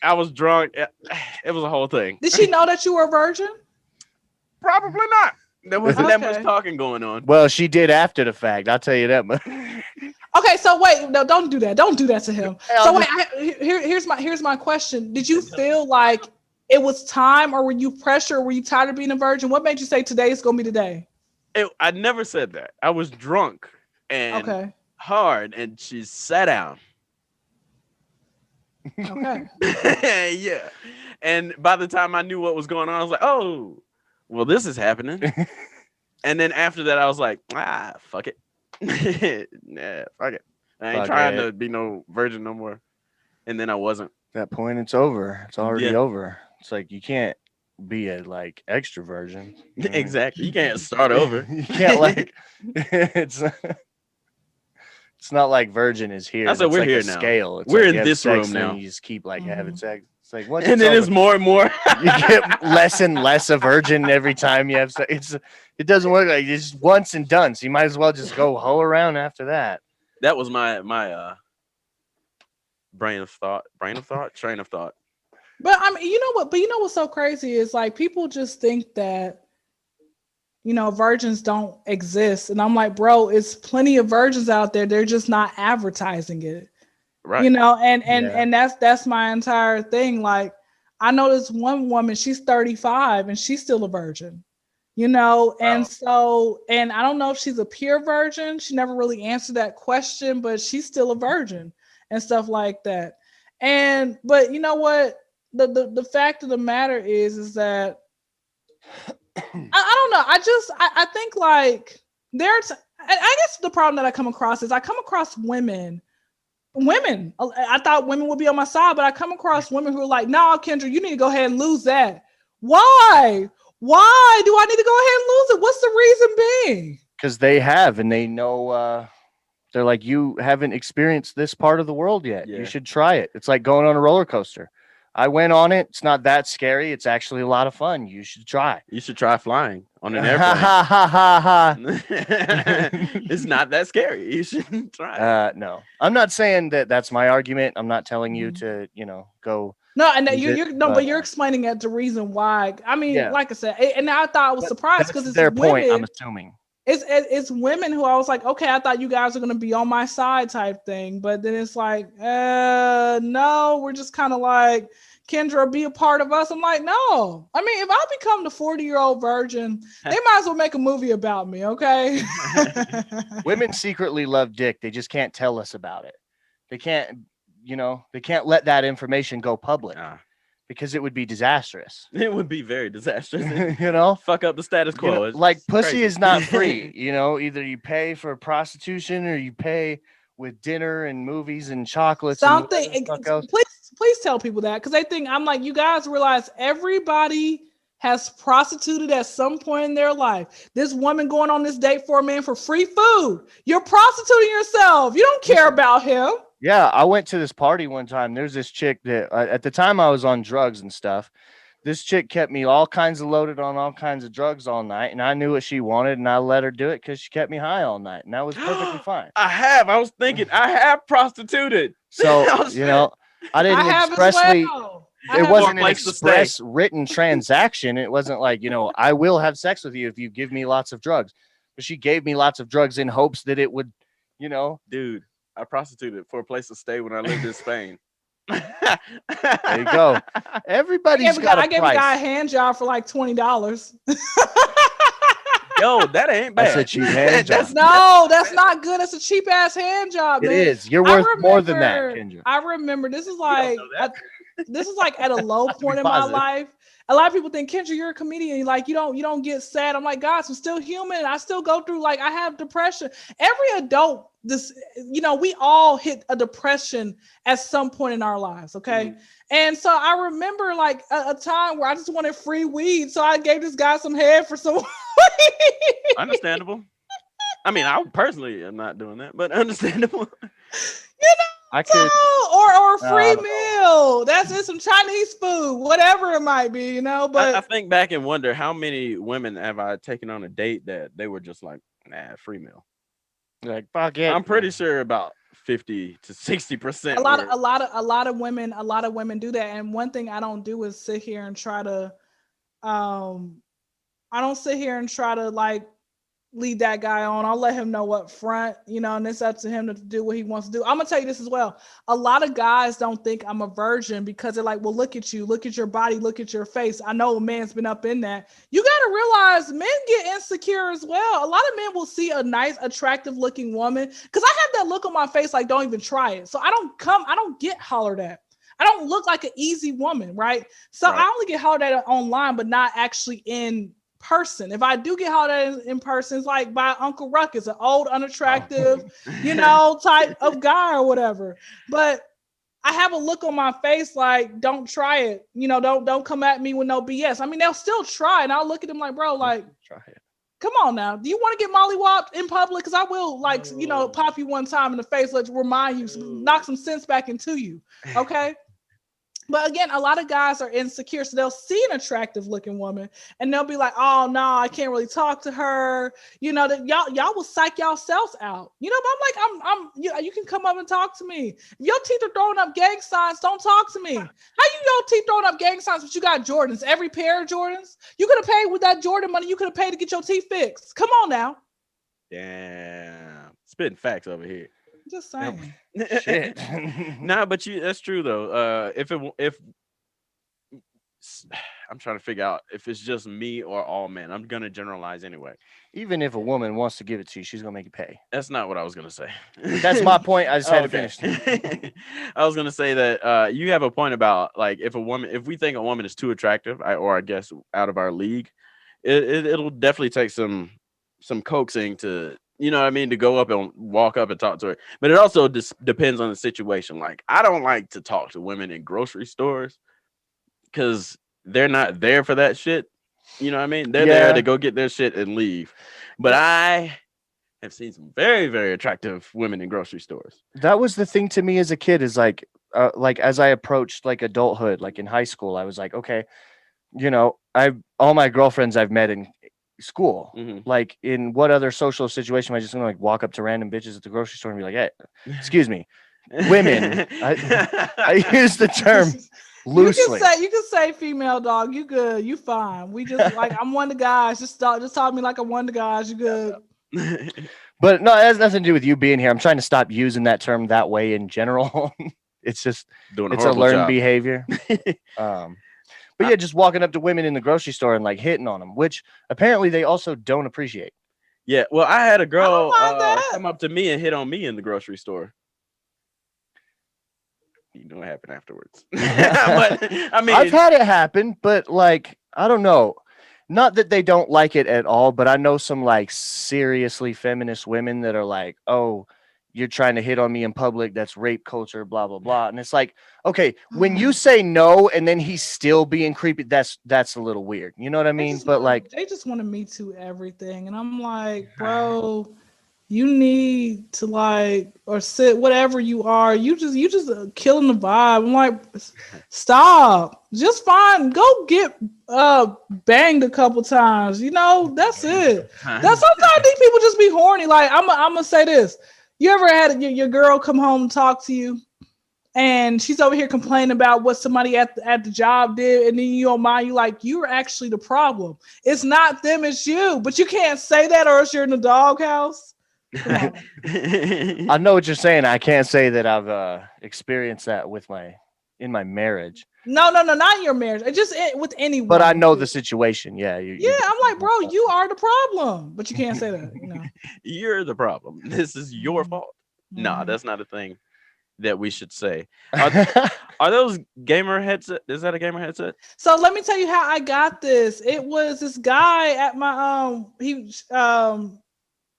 I was drunk. It was a whole thing. Did she know that you were a virgin? Probably not. There wasn't that much Okay. talking going on. Well, she did after the fact. I'll tell you that much. Okay, so wait, no, don't do that. Don't do that to him. So wait, here's my question. Did you feel like it was time, or were you pressured? Were you tired of being a virgin? What made you say today is gonna be the day? I never said that. I was drunk and hard, and she sat down. Okay. Yeah. And by the time I knew what was going on, I was like, oh, well, this is happening. And then after that, I was like, fuck it. Nah, fuck it. I ain't trying to be no virgin no more. And then I wasn't. That point, it's over. It's already over. It's like you can't be a like extra virgin. Exactly. You can't start over. You can't like it's not like virgin is here. That's what we're like here a now. scale. It's we're like in this room now. You just keep like having sex. It's like what? And then it's more and more. You get less and less a virgin every time you have sex. It doesn't work like it's once and done. So you might as well just go hoe around after that. That was my train of thought. But I mean, you know what? But you know what's so crazy is like people just think that, you know, virgins don't exist, and I'm like, bro, it's plenty of virgins out there. They're just not advertising it, right? You know, and that's my entire thing. Like, I know this one woman, she's 35 and she's still a virgin, you know, and so, and I don't know if she's a pure virgin. She never really answered that question, but she's still a virgin and stuff like that. But you know what? The fact of the matter is that I don't know. I think like I guess the problem that I come across is I come across women. I thought women would be on my side, but I come across women who are like, no, Kyndra, you need to go ahead and lose that. Why? Why do I need to go ahead and lose it? What's the reason being? Because they have, and they know they're like, you haven't experienced this part of the world yet. Yeah. You should try it. It's like going on a roller coaster. I went on it. It's not that scary. It's actually a lot of fun. You should try. You should try flying on an airplane. It's not that scary. You should try. No, I'm not saying that that's my argument. I'm not telling you to, you know, go. No, and but you're explaining it the reason why. I mean, like I said, and I thought I was surprised because it's their point. I'm assuming it's women who I was like, okay, I thought you guys were gonna be on my side type thing, but then it's like, no, we're just kind of like, Kyndra, be a part of us. I'm like, no. I mean, if I become the 40-year-old virgin, they might as well make a movie about me, okay? Women secretly love dick. They just can't tell us about it. They can't, you know, they can't let that information go public because it would be disastrous. It would be very disastrous. You know? Fuck up the status quo. You know, like pussy crazy. Is not free. You know, either you pay for prostitution or you pay with dinner and movies and chocolates. Something. Please tell people that, because they think I'm like, you guys realize everybody has prostituted at some point in their life. This woman going on this date for a man for free food. You're prostituting yourself. You don't care about him. Yeah, I went to this party one time. There's this chick that at the time I was on drugs and stuff. This chick kept me all kinds of loaded on all kinds of drugs all night, and I knew what she wanted, and I let her do it because she kept me high all night, and that was perfectly fine. I was thinking, I have prostituted. So, you know, I didn't expressly, it wasn't an express written transaction. It wasn't like, you know, I will have sex with you if you give me lots of drugs. But she gave me lots of drugs in hopes that it would, you know. Dude, I prostituted for a place to stay when I lived in Spain. There you go. Everybody's got a price. I gave a guy a hand job for like $20. Yo, that ain't bad. That's a cheap hand job. That's not good. It's a cheap ass hand job, man. It is. You're worth more than that, Kyndra. I remember this is like at a low point in my life. A lot of people think, Kyndra, you're a comedian. Like you don't get sad. I'm like, guys, I'm still human. I still go through, like, I have depression. Every adult, we all hit a depression at some point in our lives. Okay. Mm-hmm. And so I remember like a time where I just wanted free weed. So I gave this guy some head for some weed. Understandable. I mean, I personally am not doing that, but understandable. I could, or a free meal. That's it, some Chinese food, whatever it might be, But I think back and wonder how many women have I taken on a date that they were just like, Nah, free meal. Like, fuck it. I'm pretty sure about 50 to 60%. A lot of women do that. And one thing I don't do is sit here and try to I don't sit here and try to like lead that guy on. I'll let him know up front, and it's up to him to do what he wants to do. I'm gonna tell you this as well. A lot of guys don't think I'm a virgin because they're like, well, look at you, look at your body, look at your face. I know a man's been up in that. You gotta realize men get insecure as well. A lot of men will see a nice, attractive looking woman because I have that look on my face like, don't even try it. So I don't get hollered at. I don't look like an easy woman, right? So right. I only get hollered at online, but not actually in person. If I do get hollered at in person, it's like by Uncle Ruckus, an old, unattractive, type of guy or whatever. But I have a look on my face like, don't try it. Don't come at me with no BS. I mean, they'll still try, and I'll look at them like, bro, like, try it. Come on now. Do you want to get mollywopped in public? Because I will, pop you one time in the face, let's remind you, knock some sense back into you. Okay. But again, a lot of guys are insecure, so they'll see an attractive looking woman and they'll be like, oh no, I can't really talk to her. That y'all will psych yourselves out. But I'm like, you can come up and talk to me. If your teeth are throwing up gang signs, don't talk to me. How your teeth throwing up gang signs, but you got Jordans, every pair of Jordans? You could have paid with that Jordan money, you could have paid to get your teeth fixed. Come on now. Damn. Spitting facts over here. Just saying. Shit. Nah, but that's true though. If I'm trying to figure out if it's just me or all men. I'm gonna generalize anyway. Even if a woman wants to give it to you, she's gonna make you pay. That's not what I was gonna say. That's my point. I just had to finish. I was gonna say that you have a point about like if we think a woman is too attractive, or I guess out of our league, it'll definitely take some coaxing to. You know what I mean? To go up and walk up and talk to her. But it also depends on the situation. Like, I don't like to talk to women in grocery stores because they're not there for that shit. You know what I mean? They're there to go get their shit and leave. But I have seen some very, very attractive women in grocery stores. That was the thing to me as a kid is like as I approached like adulthood, like in high school, I was like, okay, all my girlfriends I've met in school. Mm-hmm. Like in what other social situation am I just gonna like walk up to random bitches at the grocery store and be like, hey, excuse me, women. I use the term loosely. You can say female dog, you good, you fine. We just like I'm one of the guys. Just talk to me like I'm one of the guys, you good. But no, it has nothing to do with you being here. I'm trying to stop using that term that way in general. It's just it's a learned behavior. But yeah, just walking up to women in the grocery store and like hitting on them, which apparently they also don't appreciate. Yeah, well, I had a girl come up to me and hit on me in the grocery store. You know what happened afterwards. But I mean, I've had it happen, but like, I don't know. Not that they don't like it at all, but I know some like seriously feminist women that are like, oh, you're trying to hit on me in public. That's rape culture, blah, blah, blah. And it's like, okay, when you say no and then he's still being creepy, that's a little weird. You know what I mean? But like, they just want to Me Too everything. And I'm like, bro, you need to like, or sit, whatever you are, you just killing the vibe. I'm like, stop, just fine. Go get banged a couple times. That's it. That's sometimes these people just be horny. Like, I'm gonna say this. You ever had your girl come home and talk to you and she's over here complaining about what somebody at the job did, and then you don't mind, you like, you're actually the problem. It's not them, it's you. But you can't say that or else you're in the doghouse. I know what you're saying. I can't say that I've experienced that in my marriage. No, not in your marriage. It's just with anyone. But I know the situation. Yeah. I'm like, bro, you are the problem. But you can't say that. You're the problem. This is your fault. Mm-hmm. No, that's not a thing that we should say. Are those gamer headset? Is that a gamer headset? So let me tell you how I got this. It was this guy at my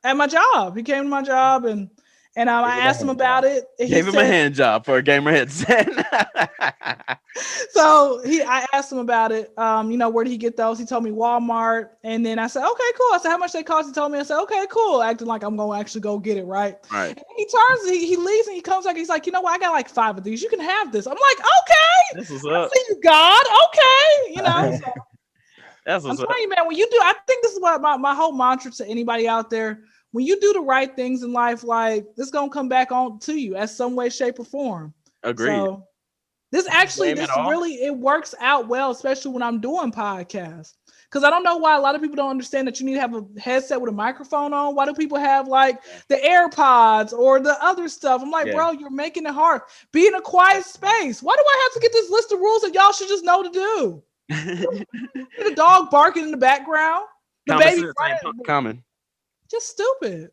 at my job. He came to my job and I asked him about it. Gave him a hand job for a gamer headset. So I asked him about it. Where did he get those? He told me Walmart. And then I said, okay, cool. I said, how much they cost? He told me. I said, okay, cool. Acting like I'm going to actually go get it, right? Right. And he turns, he leaves and he comes back. He's like, you know what? I got like 5 of these. You can have this. I'm like, okay. This is up. See you, God. Okay. So, That's what's I'm telling you, man, when you do, I think this is what my whole mantra to anybody out there. when you do the right things in life, like this gonna come back on to you as some way, shape, or form. Agreed. So this really, it works out well, especially when I'm doing podcasts. Because I don't know why a lot of people don't understand that you need to have a headset with a microphone on. Why do people have like the AirPods or the other stuff? I'm like, bro, you're making it hard. Be in a quiet space. Why do I have to get this list of rules that y'all should just know to do? The dog barking in the background. The baby common. Just stupid.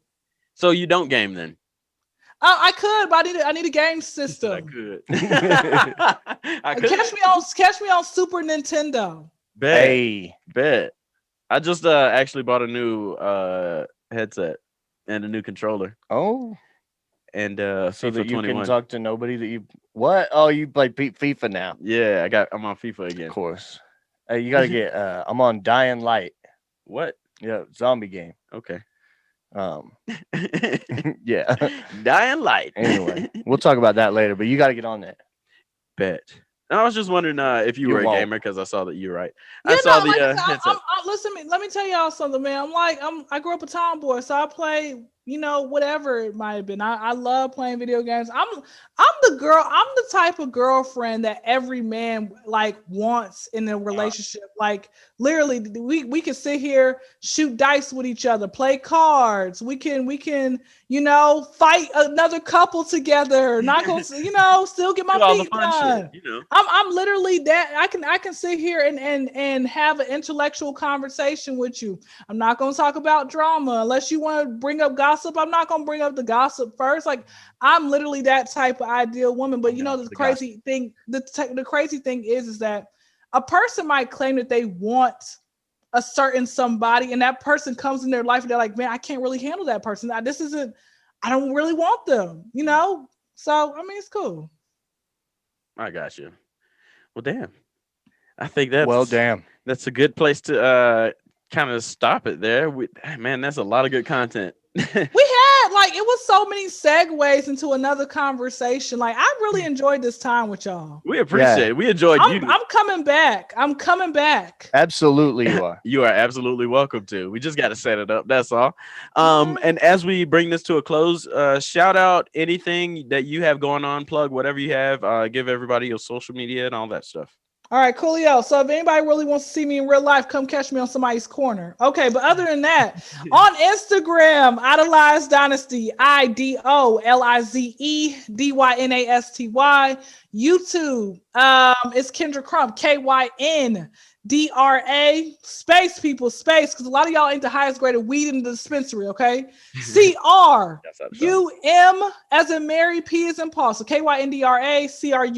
So you don't game then? I could, but I need a game system. I could. Catch me on Super Nintendo. Bet. I just actually bought a new headset and a new controller. Oh. And so FIFA that you 21. can talk to nobody that you what? Oh, you play FIFA now. Yeah, I'm on FIFA again. Of course. You gotta get I'm on Dying Light. What? Yeah, zombie game. Okay. Yeah. Dying Light. Anyway, we'll talk about that later, but you got to get on that. Bet. I was just wondering if you were a gamer because I saw that you're right. Yeah, I saw the listen, let me tell y'all something, man. I grew up a tomboy, so I play, whatever it might have been. I love playing video games. I'm the type of girlfriend that every man like wants in a relationship. Like literally, we can sit here, shoot dice with each other, play cards. We can fight another couple together. Not gonna still get my feet done. Shit, I'm literally that. I can sit here and have an intellectual conversation with you. I'm not gonna talk about drama unless you want to bring up gossip. I'm not gonna bring up the gossip first. Like I'm literally that type of ideal woman. But the crazy thing, the crazy thing is that a person might claim that they want a certain somebody, and that person comes in their life and they're like, man, I can't really handle that person. I don't really want them, So I mean, it's cool. I got you. Well, damn. I think that's a good place to kind of stop it there. Man, that's a lot of good content. We had it was so many segues into another conversation. Like I really enjoyed this time with y'all. We appreciate it. We enjoyed you. I'm coming back. Absolutely, you are. You are absolutely welcome to. We just got to set it up. That's all. And as we bring this to a close, shout out anything that you have going on, plug whatever you have. Give everybody your social media and all that stuff. All right, coolio. So if anybody really wants to see me in real life, come catch me on somebody's corner. Okay, but other than that, on Instagram, Idolize Dynasty, IDOLIZE DYNASTY. YouTube, it's Kyndra Crump, KYNDRA, space people, space, because a lot of y'all ain't the highest grade of weed in the dispensary, okay? CRUM, as in Mary, P as in Paul. So KYNDRA,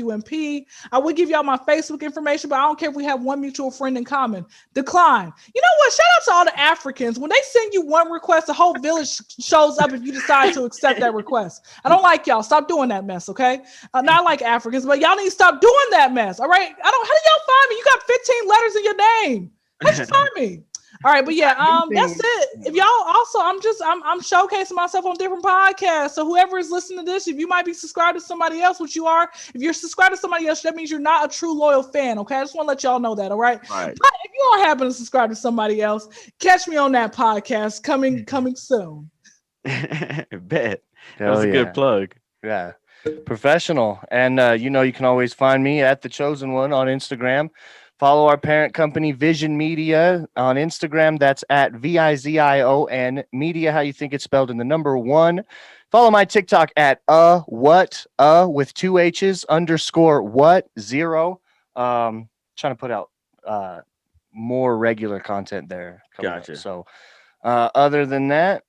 CRUMP. I would give y'all my Facebook information, but I don't care if we have one mutual friend in common. Decline. You know what? Shout out to all the Africans. When they send you one request, the whole village shows up if you decide to accept that request. I don't like y'all. Stop doing that mess, okay? Not like Africans, but y'all need to stop doing that mess, all right? How do y'all find me? You got 15 letters in your name. How'd you find me? All right, but yeah, that's it. If y'all also, I'm showcasing myself on different podcasts. So whoever is listening to this, if you might be subscribed to somebody else, which you are, if you're subscribed to somebody else, that means you're not a true loyal fan. Okay, I just want to let y'all know that. All right. Right. But if you are happen to subscribe to somebody else, catch me on that podcast coming soon. Bet. That was a good plug. Yeah. Professional. And you can always find me at The Chosen One on Instagram. Follow our parent company, Vision Media, on Instagram. That's at VIZION Media, how you think it's spelled in the number 1. Follow my TikTok at with 2 H's _what 0. Trying to put out more regular content there. Gotcha. So other than that,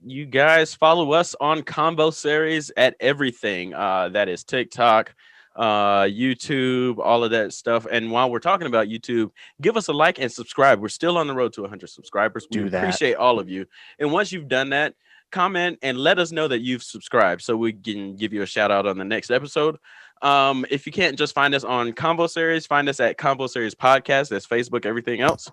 you guys follow us on Combo Series at everything. That is TikTok, YouTube, all of that stuff. And while we're talking about YouTube, give us a like and subscribe. We're still on the road to 100 subscribers. We appreciate all of you. And once you've done that, comment and let us know that you've subscribed so we can give you a shout out on the next episode. If you can't just find us on Combo Series, find us at Combo Series Podcast. That's Facebook, everything else.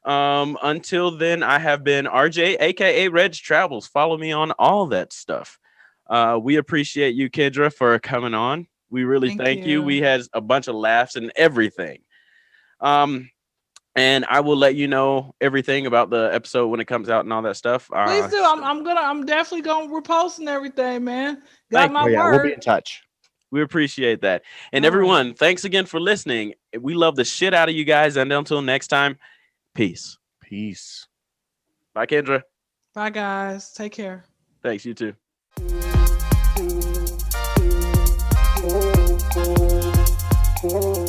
Until then, I have been RJ, aka Reg Travels. Follow me on all that stuff. We appreciate you, Kyndra, for coming on. We really thank you. We had a bunch of laughs and everything. And I will let you know everything about the episode when it comes out and all that stuff. Please do. I'm definitely gonna repost and everything, man. Got my word. We'll be in touch. We appreciate that. And All everyone, thanks again for listening. We love the shit out of you guys. And until next time, peace. Peace. Bye, Kyndra. Bye, guys. Take care. Thanks, you too. Oh,